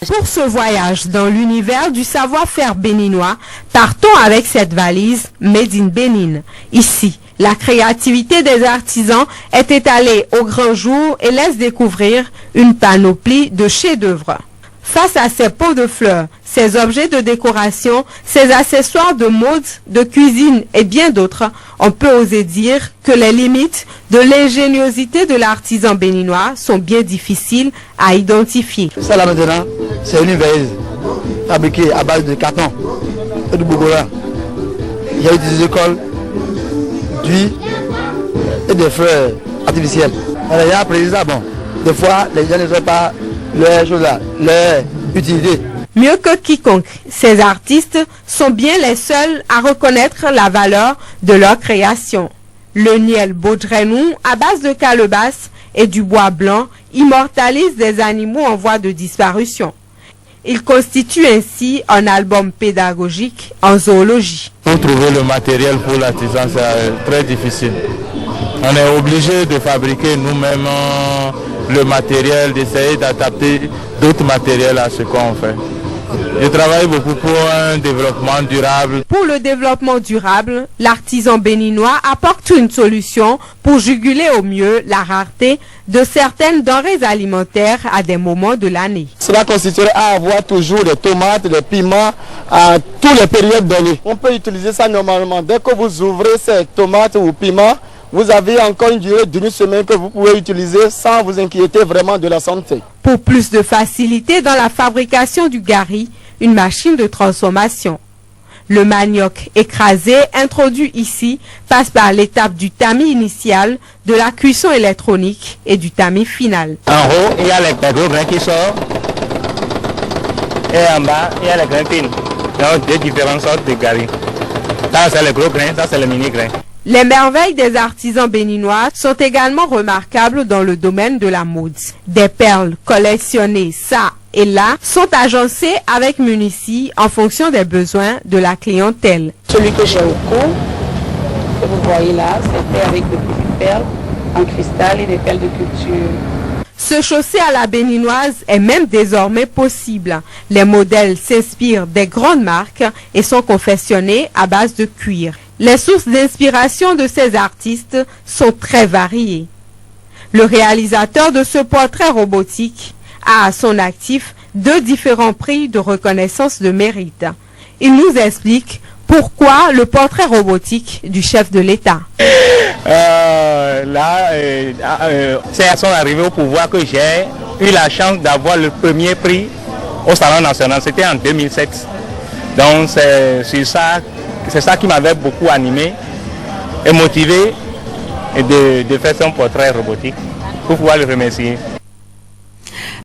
Pour ce voyage dans l'univers du savoir-faire béninois, partons avec cette valise Made in Bénin. Ici, la créativité des artisans est étalée au grand jour et laisse découvrir une panoplie de chefs-d'œuvre. Face à ces pots de fleurs, ces objets de décoration, ces accessoires de mode, de cuisine et bien d'autres, on peut oser dire que les limites de l'ingéniosité de l'artisan béninois sont bien difficiles à identifier. Ça là maintenant, c'est une valise fabriquée à base de carton et de bogola. Il y a eu des écoles, d'huile et des fleurs artificielles. Alors, il y a appris ça, bon, des fois les gens ne savent pas les choses là, les utiliser. Mieux que quiconque, ces artistes sont bien les seuls à reconnaître la valeur de leur création. Le niel baudrenou, à base de calebasse et du bois blanc, immortalise des animaux en voie de disparition. Il constitue ainsi un album pédagogique en zoologie. Pour trouver le matériel pour l'artisan, c'est très difficile. On est obligé de fabriquer nous-mêmes le matériel, d'essayer d'adapter d'autres matériels à ce qu'on fait. Je travaille beaucoup pour un développement durable. Pour le développement durable, l'artisan béninois apporte une solution pour juguler au mieux la rareté de certaines denrées alimentaires à des moments de l'année. Cela consisterait à avoir toujours des tomates, des piments à toutes les périodes d'année. On peut utiliser ça normalement. Dès que vous ouvrez ces tomates ou piments, vous avez encore une durée d'une semaine que vous pouvez utiliser sans vous inquiéter vraiment de la santé. Pour plus de facilité dans la fabrication du gari, une machine de transformation. Le manioc écrasé introduit ici passe par l'étape du tamis initial, de la cuisson électronique et du tamis final. En haut, il y a les gros grains qui sortent et en bas, il y a les grains fines. Donc, deux différentes sortes de gari. Ça, c'est les gros grains, ça, c'est les mini-grains. Les merveilles des artisans béninois sont également remarquables dans le domaine de la mode. Des perles collectionnées ça et là sont agencées avec munici en fonction des besoins de la clientèle. Celui que j'ai au cou, que vous voyez là, c'est fait avec de petites perles en cristal et des perles de culture. Se chausser à la béninoise est même désormais possible. Les modèles s'inspirent des grandes marques et sont confectionnés à base de cuir. Les sources d'inspiration de ces artistes sont très variées. Le réalisateur de ce portrait robotique a à son actif 2 différents prix de reconnaissance de mérite. Il nous explique pourquoi le portrait robotique du chef de l'État. C'est à son arrivée au pouvoir que j'ai eu la chance d'avoir le premier prix au Salon national. C'était en 2007. Donc c'est ça qui m'avait beaucoup animé et motivé de faire son portrait robotique pour pouvoir le remercier.